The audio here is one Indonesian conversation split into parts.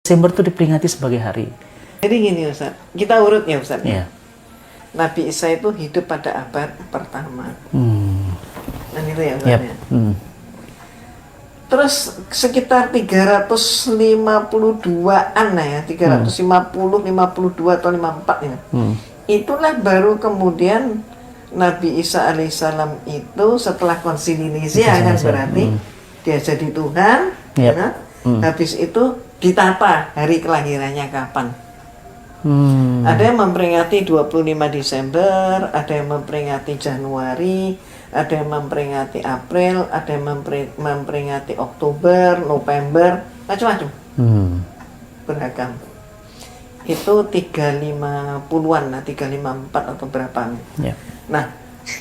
Desember itu diperingati sebagai hari. Jadi gini Ustaz, kita urut ya Ustaz. Ya. Nabi Isa itu hidup pada abad pertama. Dan itu ya Ustaz. Yep. Ya. Terus sekitar 352-an lah ya, 350, 52 atau 54 ya. Itulah baru kemudian Nabi Isa alaihissalam itu setelah konsili Nicea kan berarti dia jadi Tuhan. Yep. Ya. Habis itu ditata hari kelahirannya kapan. Ada yang memperingati 25 Desember, ada yang memperingati Januari, ada yang memperingati April, ada yang memperingati Oktober, November, macam-macam. Beragam. Itu 350-an lah, 354 atau berapa. Yeah. Nah,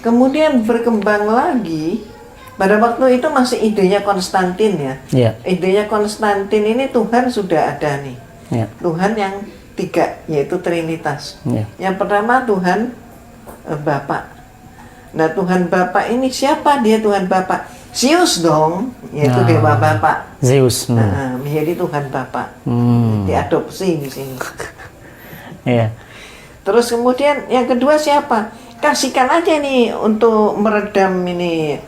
kemudian berkembang lagi. Pada waktu itu masih idenya Konstantin ya. Yeah. Idenya Konstantin ini Tuhan sudah ada nih. Yeah. Tuhan yang tiga, yaitu Trinitas. Yeah. Yang pertama Tuhan Bapa. Nah, Tuhan Bapa ini siapa dia Tuhan Bapa? Zeus dong, yaitu dewa Bapa. Zeus. Menjadi Tuhan Bapa. Diadopsi di sini. Yeah. Terus kemudian yang kedua siapa? Kasihkan aja nih untuk meredam ini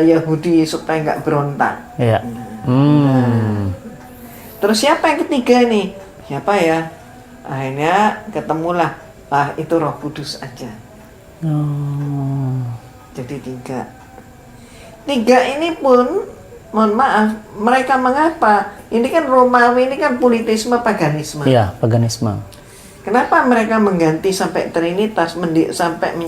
Yahudi supaya nggak berontak. Yeah. Terus siapa yang ketiga nih? Siapa ya? Akhirnya ketemulah, itu Roh Kudus aja. Jadi tiga ini pun, mohon maaf, mereka mengapa? Ini kan Romawi, ini kan politisme paganisme. Iya, paganisme. Kenapa mereka mengganti sampai Trinitas, sampai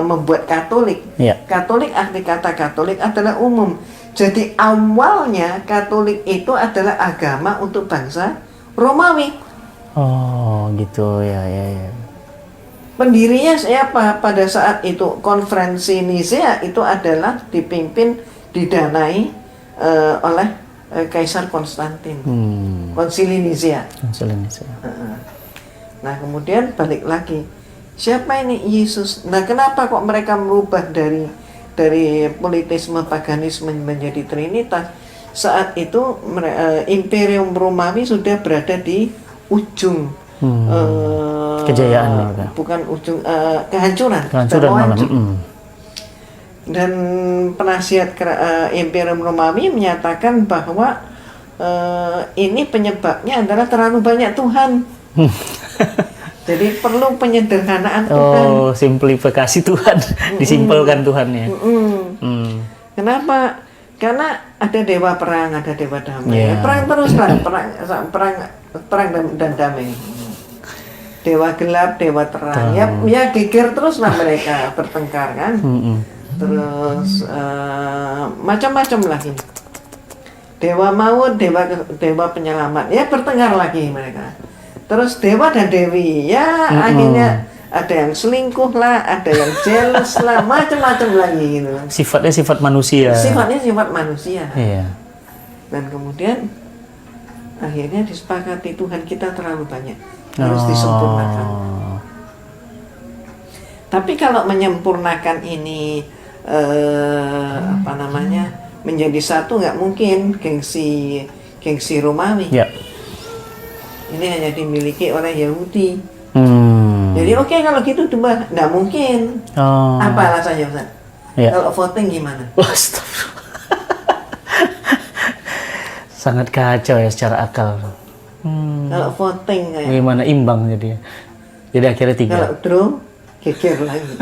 membuat Katolik? Iya. Katolik, arti kata Katolik adalah umum. Jadi awalnya Katolik itu adalah agama untuk bangsa Romawi. Oh, gitu ya. Pendirinya siapa pada saat itu? Konferensi Nicea itu adalah didanai oleh Kaisar Konstantin. Konsili Nicea. Nah, kemudian balik lagi. Siapa ini Yesus? Nah, kenapa kok mereka merubah dari politisme paganisme menjadi Trinitas? Saat itu Imperium Romawi sudah berada di ujung kejayaan, bukan ujung kehancuran malam. Dan penasihat Imperium Romawi menyatakan bahwa ini penyebabnya adalah terlalu banyak Tuhan. Jadi perlu penyederhanaan Tuhan. Oh, simplifikasi Tuhan, disimpelkan Tuhannya. Kenapa? Karena ada dewa perang, ada dewa damai. Perang terus lah, perang dan damai. Dewa gelap, dewa terang. Ya geger terus lah mereka bertengkar kan. Terus macam-macam lagi. Dewa maut, dewa penyelamat. Ya bertengkar lagi mereka. Terus dewa dan dewi. Ya akhirnya ada yang selingkuh lah, ada yang jealous lah, macam-macam lagi gitu. Sifatnya sifat manusia. Sifatnya sifat manusia. Iya. Dan kemudian akhirnya disepakati Tuhan kita terlalu banyak, harus disempurnakan. Tapi kalau menyempurnakan ini menjadi satu nggak mungkin, gengsi Romawi. Ya. Ini hanya dimiliki oleh Yahudi. Jadi oke, kalau gitu coba nggak mungkin. Apa alasannya Ustaz? Ya. Kalau voting gimana? Sangat kacau ya secara akal. Kalau voting kayak gimana imbang jadi akhirnya 3. Kalau draw geger lagi.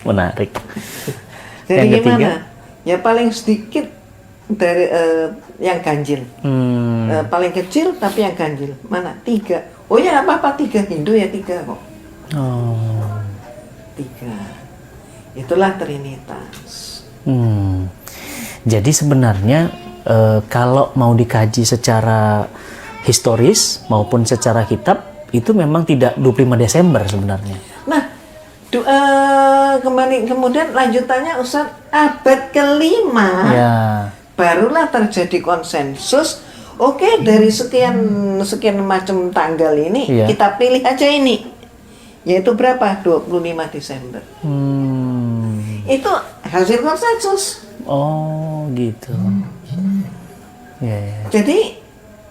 Menarik. Jadi yang gimana? ketiga? Ya paling sedikit dari yang ganjil. Paling kecil tapi yang ganjil. Mana? 3. Oh ya apa-apa 3, Hindu ya 3 kok. 3. Itulah Trinitas. Jadi sebenarnya kalau mau dikaji secara historis maupun secara kitab itu memang tidak 25 Desember sebenarnya. Nah, kemudian lanjutannya Ustaz, abad ke-5 barulah terjadi konsensus. Oke, dari sekian macam tanggal ini kita pilih aja ini, yaitu berapa? 25 Desember. Itu hasil konsensus. Oh gitu. Jadi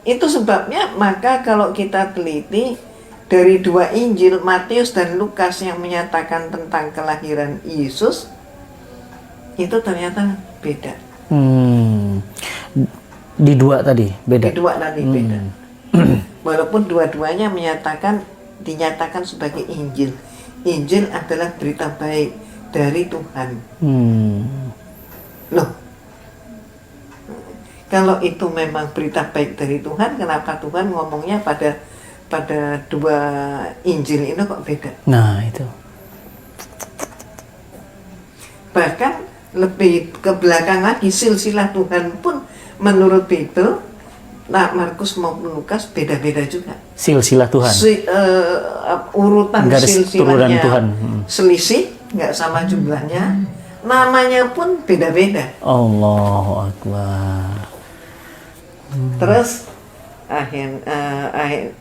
Itu sebabnya maka kalau kita teliti dari dua Injil Matius dan Lukas yang menyatakan tentang kelahiran Yesus itu ternyata beda. Di dua tadi beda. Di dua tadi beda. Walaupun dua-duanya dinyatakan sebagai Injil. Injil adalah berita baik dari Tuhan. Loh, kalau itu memang berita baik dari Tuhan, kenapa Tuhan ngomongnya pada dua Injil ini kok beda? Nah itu. Bahkan lebih ke belakang lagi, silsilah Tuhan pun menurut Bible, nah Markus maupun Lukas beda-beda juga. Silsilah Tuhan. Urutan garis turunan silsilahnya Tuhan. Selisih, nggak sama jumlahnya. Namanya pun beda-beda. Allahu Akbar. Terus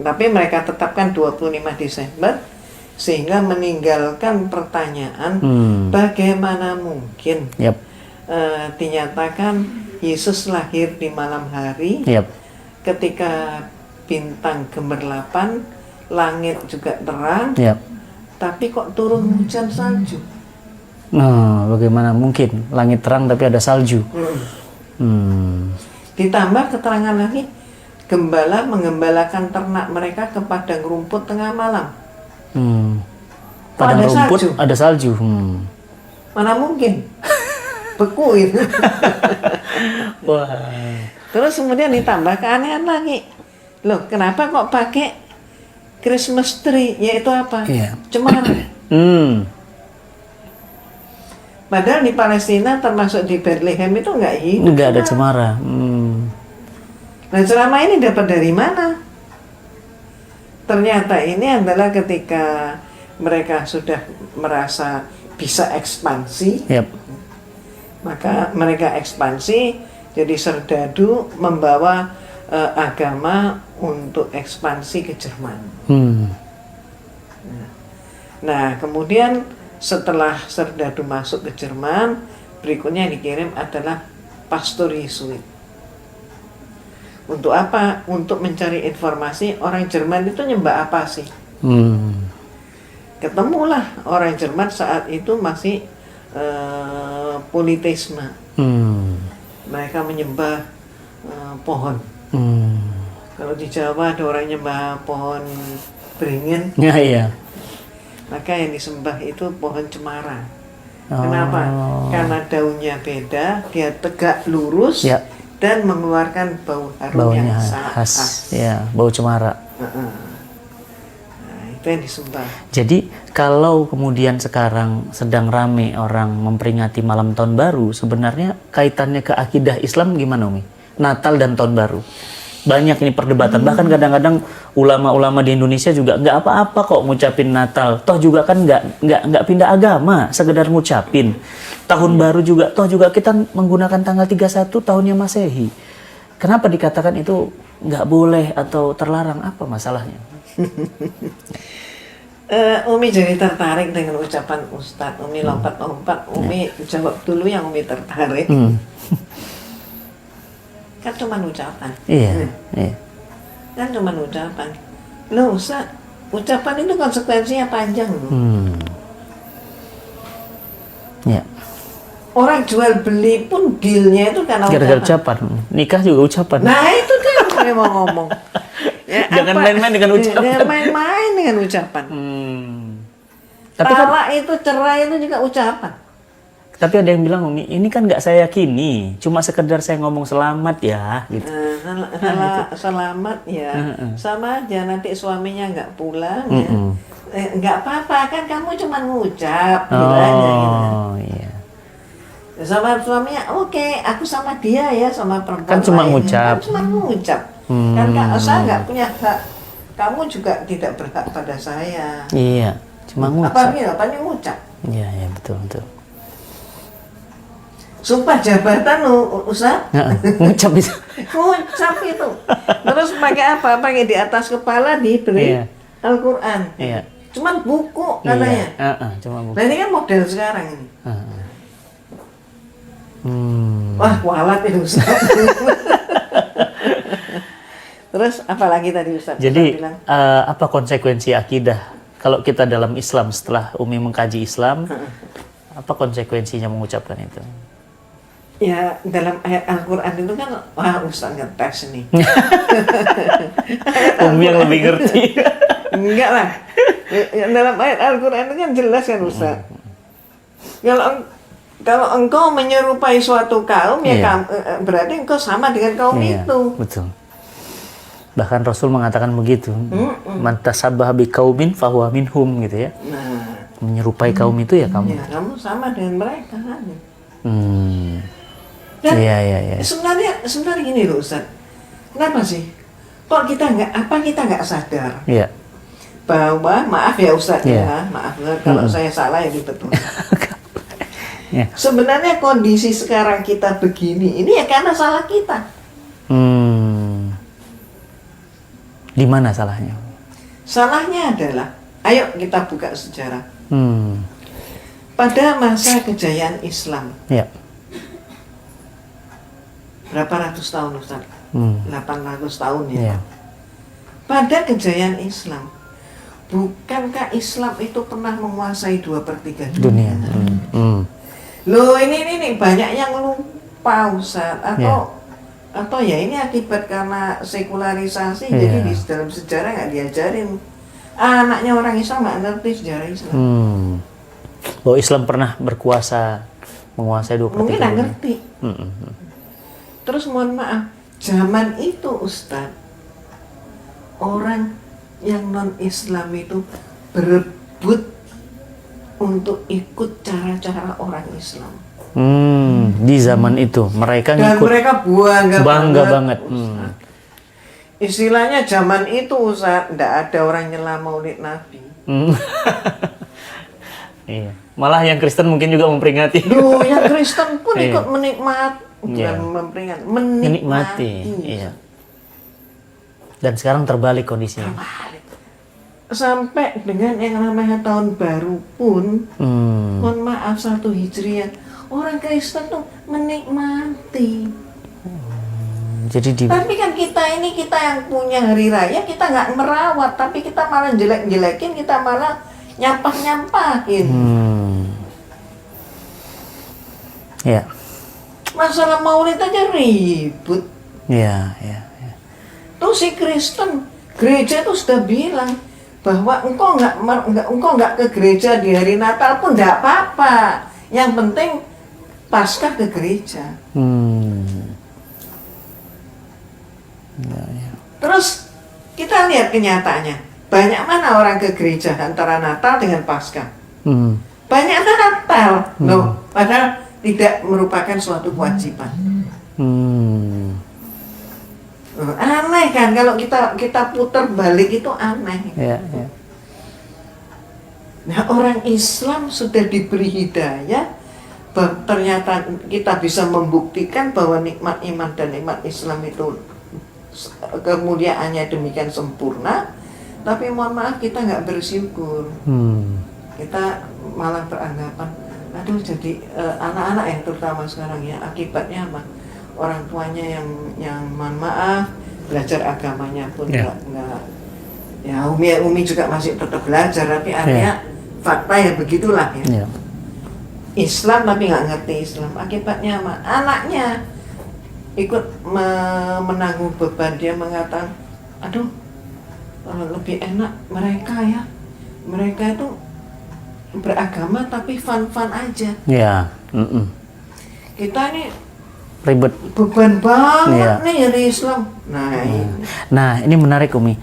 tapi mereka tetapkan 25 Desember sehingga meninggalkan pertanyaan bagaimana mungkin dinyatakan Yesus lahir di malam hari ketika bintang gemerlapan, langit juga terang, tapi kok turun hujan salju. Nah, bagaimana mungkin langit terang tapi ada salju? Ditambah keterangan lagi, gembala menggembalakan ternak mereka ke padang rumput tengah malam. Padang rumput salju. Ada salju. Mana mungkin? Beku itu. Wah. Terus kemudian ditambah keanehan lagi. Loh, kenapa kok pakai Christmas tree? Yaitu apa? Cemara. Padahal di Palestina termasuk di Bethlehem itu nggak hidup. Nggak ada cemara. Nah, selama ini dapat dari mana? Ternyata ini adalah ketika mereka sudah merasa bisa ekspansi, maka mereka ekspansi jadi serdadu membawa agama untuk ekspansi ke Jerman. Nah, kemudian setelah serdadu masuk ke Jerman, berikutnya dikirim adalah pastor Yesuit. Untuk apa? Untuk mencari informasi orang Jerman itu nyembah apa sih? Ketemulah orang Jerman saat itu masih politeisme. Mereka menyembah pohon. Kalau di Jawa ada orang nyembah pohon beringin. Maka yang disembah itu pohon cemara. Kenapa? Karena daunnya beda, dia tegak lurus dan mengeluarkan bau harum yang khas. Bau cemara. Nah, itu yang disembah. Jadi kalau kemudian sekarang sedang rame orang memperingati malam tahun baru, sebenarnya kaitannya ke akidah Islam gimana, Umi? Natal dan tahun baru. Banyak ini perdebatan, bahkan kadang-kadang ulama-ulama di Indonesia juga nggak apa-apa kok ngucapin Natal, toh juga kan nggak pindah agama, sekedar ngucapin. Tahun baru juga, toh juga kita menggunakan tanggal 31 tahunnya Masehi. Kenapa dikatakan itu nggak boleh atau terlarang? Apa masalahnya? Umi jadi tertarik dengan ucapan Ustadz. Umi lompat-lompat, Umi jawab dulu yang Umi tertarik. Kan cuma ucapan. Iya. Kan cuma ucapan. Loh Ustaz, ucapan itu konsekuensinya panjang loh. Orang jual beli pun dealnya itu karena gara-gara ucapan. Nikah juga ucapan. Nah itu kan saya mau ngomong. Jangan main-main dengan ucapan. Jangan main-main dengan ucapan. Tapi talak itu, cerai itu juga ucapan. Tapi ada yang bilang, Umi, ini kan nggak saya yakini, cuma sekedar saya ngomong selamat ya, gitu. Selamat ya, sama aja nanti suaminya nggak pulang ya, nggak apa-apa kan kamu cuma ngucap, aja gitu. Iya. Sama suaminya, oke, aku sama dia ya, sama perempuan kan cuma lain. ngucap. Kan cuma ngucap. Kan saya nggak punya hak, kamu juga tidak berhak pada saya. Iya, cuma ngucap. Apanya ngucap? Iya, betul. Sumpah jabatan Ustaz. Ngucap itu. Ngucap itu. Terus pakai apa? Pakai di atas kepala diberi Al-Quran. Cuman buku katanya. Cuma buku. Nah ini kan model sekarang ini. Wah kualat itu Ustaz. Terus apalagi tadi Ustaz? Jadi Ustaz bilang, apa konsekuensi akidah kalau kita dalam Islam setelah Umi mengkaji Islam? Apa konsekuensinya mengucapkan itu? ya dalam ayat Al-Quran itu kan, wah Ustaz ngetes nih. Umi yang lebih ngerti. Enggak lah. Dalam ayat Al-Quran itu kan jelas kan Ustaz. Kalau engkau menyerupai suatu kaum, ya berarti engkau sama dengan kaum itu. Betul. Bahkan Rasul mengatakan begitu. Man tasabbaha biqaumin fahuwa minhum gitu ya. Nah, Menyerupai kaum itu ya kamu. ya kamu sama dengan mereka kan. Dan Iya. sebenarnya gini loh Ustaz. Kenapa sih? Kok kita nggak sadar Iya. bahwa, maaf ya Ustaz Iya. ya, maaf kalau saya salah ya betul. Ya. Sebenarnya kondisi sekarang kita begini ini ya karena salah kita. Di mana salahnya? Salahnya adalah, ayo kita buka sejarah. Pada masa kejayaan Islam, Ya. berapa ratus tahun Ustaz? 800 tahun ya. Ya. Pada kejayaan Islam, bukankah Islam itu pernah menguasai 2/3 dunia? Loh ini banyak yang lupa Ustaz, atau ya ini akibat karena sekularisasi, jadi di dalam sejarah nggak diajarin. Anaknya orang Islam nggak ngerti sejarah Islam. Bahwa Islam pernah berkuasa menguasai 2/3 Mungkin nggak dunia. ngerti. Terus mohon maaf, zaman itu Ustaz, orang yang non-Islam itu berebut untuk ikut cara-cara orang Islam. Di zaman itu mereka Dan ngikut, mereka bangga banget. Istilahnya zaman itu Ustaz, nggak ada orang nyela Maulid Nabi. Iya. Malah yang Kristen mungkin juga memperingati. Duh, yang Kristen pun ikut menikmati. Iya. Dan sekarang terbalik kondisinya. Sampai dengan yang namanya tahun baru pun, mohon maaf 1 Hijriah, orang Kristen tuh menikmati. Jadi Tapi kan kita yang punya hari raya, kita nggak merawat, tapi kita malah jelek-jelekin, kita malah nyampah-nyampahin. Ya. Masalah Maulid aja ribut. Ya. Tuh si Kristen, gereja tuh sudah bilang bahwa engkau nggak ke gereja di hari Natal pun nggak apa-apa. Yang penting Paskah ke gereja. Terus kita lihat kenyataannya, banyak mana orang ke gereja antara Natal dengan Paskah? Banyak Natal, loh, padahal tidak merupakan suatu kewajiban. Aneh kan, kalau kita putar balik itu aneh. Ya. Nah, orang Islam sudah diberi hidayah, ternyata kita bisa membuktikan bahwa nikmat iman dan nikmat Islam itu kemuliaannya demikian sempurna, tapi mohon maaf kita nggak bersyukur. Kita malah beranggapan, aduh jadi anak-anak yang terutama sekarang ya, akibatnya apa? Orang tuanya yang mohon maaf belajar agamanya pun nggak ya, Umi juga masih tetap belajar, tapi artinya fakta ya begitulah ya. Islam tapi nggak ngerti Islam, akibatnya apa? Anaknya ikut menanggung beban, dia mengatakan, aduh lebih enak mereka itu beragama tapi fun-fun aja. Ya. Kita ini Ribet. beban banget nih dari Islam. Nah, ini menarik Umi.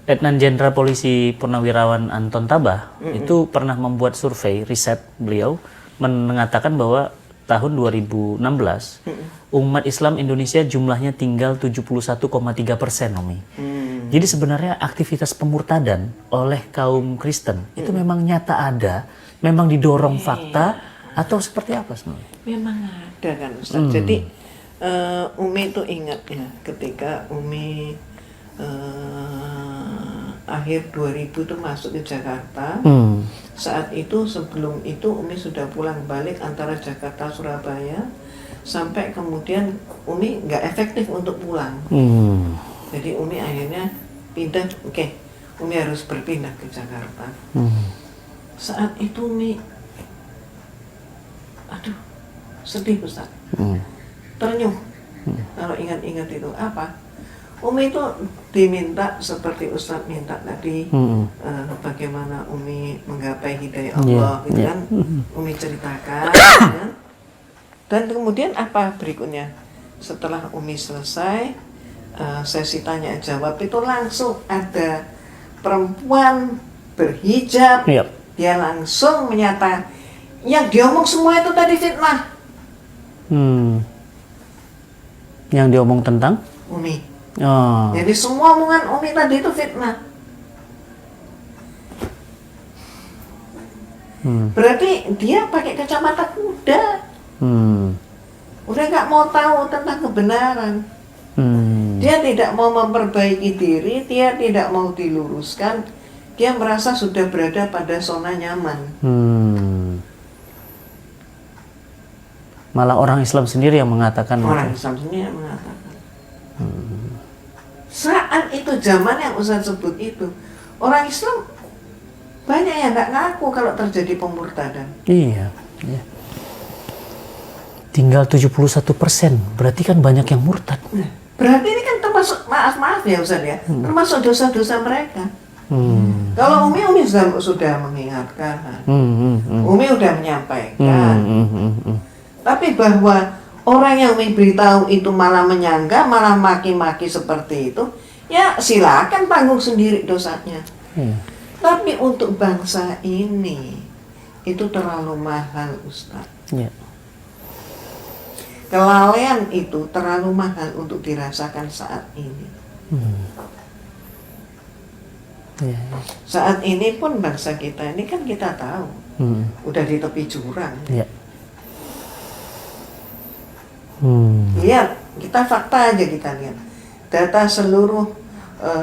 Letnan Jenderal Polisi Purnawirawan Anton Tabah itu pernah membuat survei riset, beliau mengatakan bahwa tahun 2016 umat Islam Indonesia jumlahnya tinggal 71,3%, Umi. Jadi sebenarnya aktivitas pemurtadan oleh kaum Kristen itu memang nyata ada, memang didorong fakta atau seperti apa sebenarnya? Memang ada kan Ustaz. Jadi Umi itu ingat ya, ketika Umi akhir 2000 itu masuk ke Jakarta. Saat itu, sebelum itu Umi sudah pulang balik antara Jakarta Surabaya. sampai kemudian Umi nggak efektif untuk pulang. Jadi Umi akhirnya pindah, Umi harus berpindah ke Jakarta. Saat itu Umi, aduh, sedih Ustaz, ternyuh. Kalau ingat-ingat itu apa? Umi itu diminta seperti Ustaz minta tadi, bagaimana Umi menggapai hidayah Allah, gitu kan? Umi ceritakan, ya. Dan kemudian apa berikutnya? Setelah Umi selesai sesi tanya jawab itu langsung ada perempuan berhijab, dia langsung menyatakan yang diomong semua itu tadi fitnah. Yang diomong tentang Umi. Jadi semua omongan Umi tadi itu fitnah. Berarti dia pakai kacamata kuda. Udah nggak mau tahu tentang kebenaran. Dia tidak mau memperbaiki diri, dia tidak mau diluruskan. Dia merasa sudah berada pada zona nyaman. Malah orang Islam sendiri yang mengatakan. Orang Islam sendiri yang mengatakan. Saat itu zaman yang Ustaz sebut itu, orang Islam banyak yang nggak ngaku kalau terjadi pemurtadan. Iya. Tinggal 71%, berarti kan banyak yang murtad. Berarti ini kan termasuk, maaf ya Ustaz ya, termasuk dosa-dosa mereka. Kalau Umi sudah mengingatkan, Umi sudah menyampaikan. Tapi bahwa orang yang Umi beritahu itu malah menyangka, malah maki-maki seperti itu, ya silakan tanggung sendiri dosanya. Tapi untuk bangsa ini, itu terlalu mahal Ustaz. Kelalaian itu terlalu mahal untuk dirasakan saat ini. Saat ini pun bangsa kita ini kan kita tahu, udah di tepi jurang. Lihat, kita fakta aja kita lihat. Data seluruh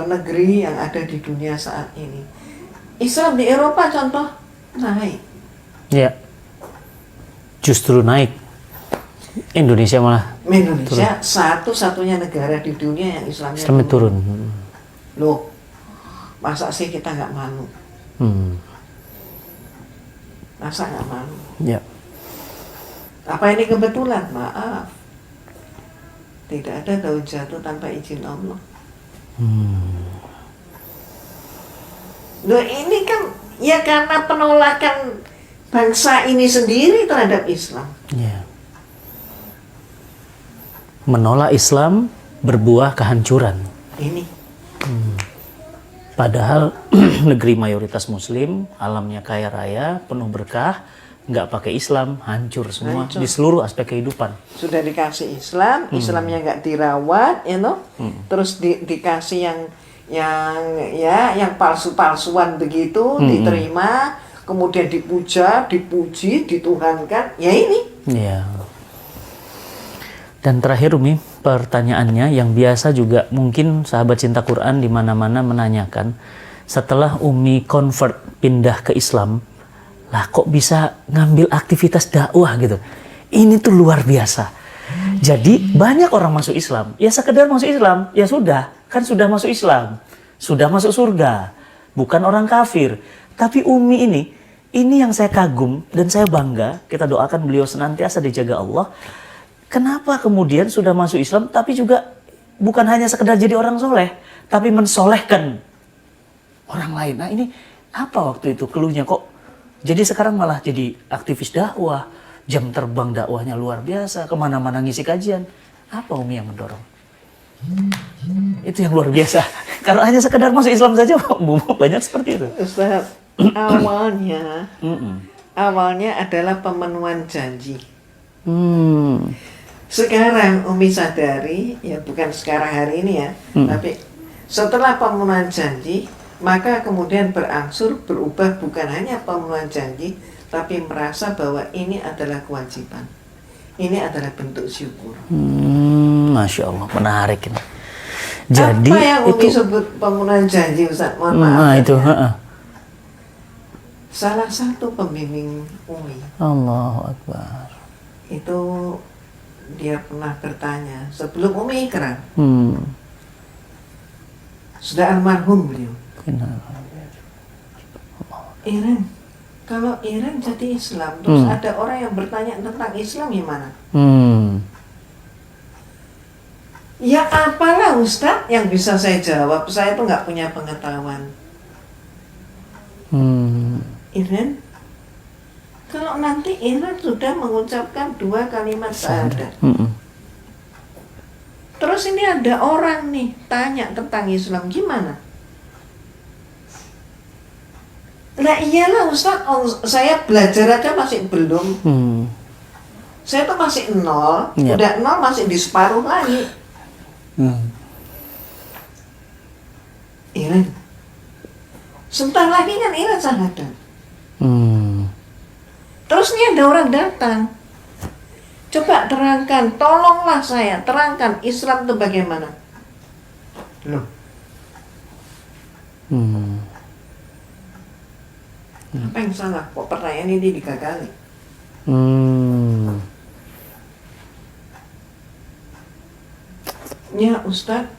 negeri yang ada di dunia saat ini. Islam di Eropa contoh naik. Justru naik. Indonesia malah. Indonesia satu-satunya negara di dunia yang Islamnya turun. Loh, masa sih kita nggak malu? Masa nggak malu? Apa ini kebetulan? Maaf. Tidak ada daun jatuh tanpa izin Allah. Loh ini kan ya karena penolakan bangsa ini sendiri terhadap Islam. Menolak Islam berbuah kehancuran. Ini. Padahal negeri mayoritas Muslim, alamnya kaya raya, penuh berkah, nggak pakai Islam, hancur semua di seluruh aspek kehidupan. Sudah dikasih Islam, Islamnya nggak dirawat, terus dikasih yang palsu-palsuan begitu, diterima, kemudian dipuja, dipuji, dituhankan, ya ini. Dan terakhir Umi, pertanyaannya yang biasa juga mungkin sahabat cinta Quran di mana-mana menanyakan, setelah Umi convert pindah ke Islam, lah kok bisa ngambil aktivitas dakwah gitu? Ini tuh luar biasa. Jadi banyak orang masuk Islam, ya sekedar masuk Islam, ya sudah, kan sudah masuk Islam, sudah masuk surga, bukan orang kafir. Tapi Umi ini yang saya kagum dan saya bangga, kita doakan beliau senantiasa dijaga Allah. Kenapa kemudian sudah masuk Islam, tapi juga bukan hanya sekedar jadi orang soleh, tapi mensolehkan orang lain. Nah ini apa waktu itu keluhnya kok? Jadi sekarang malah jadi aktivis dakwah, jam terbang dakwahnya luar biasa, kemana-mana ngisi kajian. Apa Umi yang mendorong? Itu yang luar biasa. Kalau hanya sekedar masuk Islam saja, banyak seperti itu. Ustaz, awalnya adalah pemenuhan janji. Sekarang Umi sadari, ya bukan sekarang hari ini ya, tapi setelah pemenuhan janji, maka kemudian berangsur berubah bukan hanya pemenuhan janji, tapi merasa bahwa ini adalah kewajiban. Ini adalah bentuk syukur. Masya Allah, menarik ini. Jadi apa yang Umi sebut pemenuhan janji, Ustaz? Mohon maaf. Itu. Salah satu pembimbing Umi. Allahu Akbar. Itu dia pernah bertanya sebelum Umi Ikrar. Sudah almarhum beliau. Iren, kalau Iren jadi Islam, terus ada orang yang bertanya tentang Islam gimana? Ya apalah Ustadz yang bisa saya jawab, saya tuh nggak punya pengetahuan. Iren, kalau nanti Iren sudah mengucapkan 2 kalimat syahadat, terus ini ada orang nih tanya tentang Islam gimana? Nah iyalah Ustaz, saya belajar aja masih belum. Saya tuh masih 0, udah 0 masih di separuh lagi. Iren, sebentar lagi kan Iren syahadat. Terus nih ada orang datang. Coba terangkan, tolonglah saya, terangkan Islam itu bagaimana? Loh. Apa yang salah? Kok pertanyaan ini digagali? Ya Ustadz,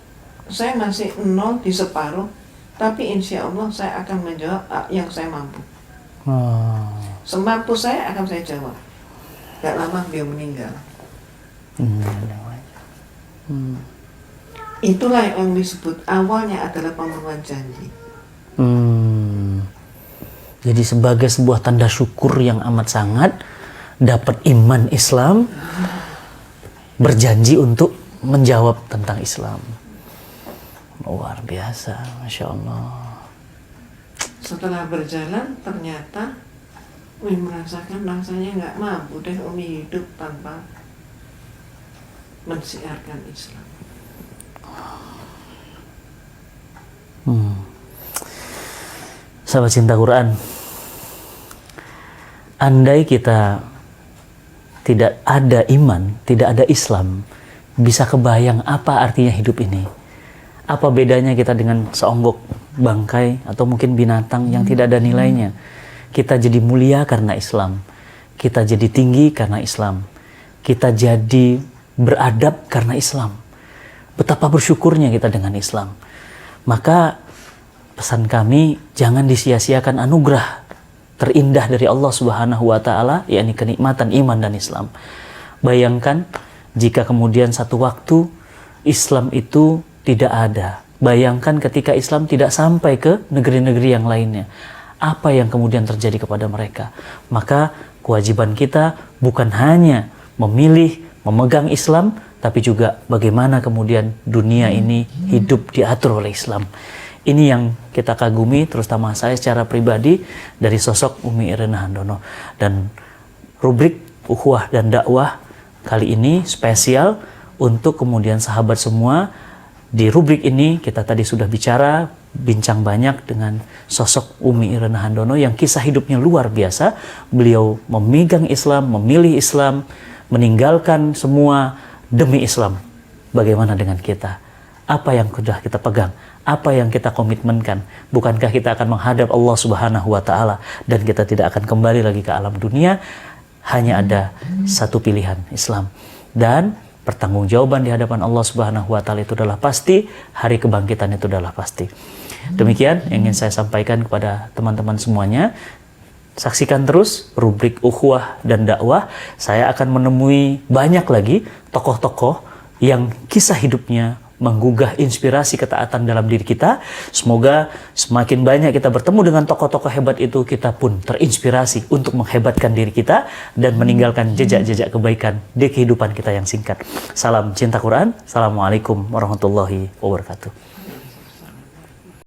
saya masih 0 di separuh, tapi insya Allah saya akan menjawab yang saya mampu. Semampu saya akan saya jawab. Gak lama beliau meninggal. Itulah yang disebut awalnya adalah pemenuhan janji. Jadi sebagai sebuah tanda syukur yang amat sangat, dapat iman Islam, berjanji untuk menjawab tentang Islam. Luar biasa, Masya Allah. Setelah berjalan ternyata Umi merasakan rasanya nggak mampu deh Umi hidup tanpa mensiarkan Islam. Sahabat cinta Quran, andai kita tidak ada iman, tidak ada Islam, bisa kebayang apa artinya hidup ini? Apa bedanya kita dengan seonggok bangkai atau mungkin binatang yang tidak ada nilainya? Kita jadi mulia karena Islam, kita jadi tinggi karena Islam, kita jadi beradab karena Islam. Betapa bersyukurnya kita dengan Islam. Maka pesan kami, jangan disia-siakan anugerah terindah dari Allah Subhanahu wa Ta'ala, yakni kenikmatan iman dan Islam. Bayangkan jika kemudian satu waktu Islam itu tidak ada. Bayangkan ketika Islam tidak sampai ke negeri-negeri yang lainnya. Apa yang kemudian terjadi kepada mereka? Maka kewajiban kita bukan hanya memilih, memegang Islam, tapi juga bagaimana kemudian dunia ini hidup diatur oleh Islam. Ini yang kita kagumi, terutama saya secara pribadi, dari sosok Umi Irena Handono. Dan rubrik ukhuwah dan dakwah kali ini spesial untuk kemudian sahabat semua. Di rubrik ini kita tadi sudah bincang banyak dengan sosok Umi Irena Handono yang kisah hidupnya luar biasa. Beliau memegang Islam, memilih Islam, meninggalkan semua demi Islam. Bagaimana dengan kita? Apa yang sudah kita pegang? Apa yang kita komitmenkan? Bukankah kita akan menghadap Allah Subhanahu wa Ta'ala dan kita tidak akan kembali lagi ke alam dunia? Hanya ada satu pilihan, Islam. Dan pertanggungjawaban di hadapan Allah Subhanahu wa Ta'ala itu adalah pasti, hari kebangkitan itu adalah pasti. Demikian yang ingin saya sampaikan kepada teman-teman semuanya. Saksikan terus rubrik ukhuwah dan dakwah. Saya akan menemui banyak lagi tokoh-tokoh yang kisah hidupnya menggugah inspirasi ketaatan dalam diri kita. Semoga semakin banyak kita bertemu dengan tokoh-tokoh hebat itu, kita pun terinspirasi untuk menghebatkan diri kita dan meninggalkan jejak-jejak kebaikan di kehidupan kita yang singkat. Salam cinta Quran. Assalamualaikum warahmatullahi wabarakatuh.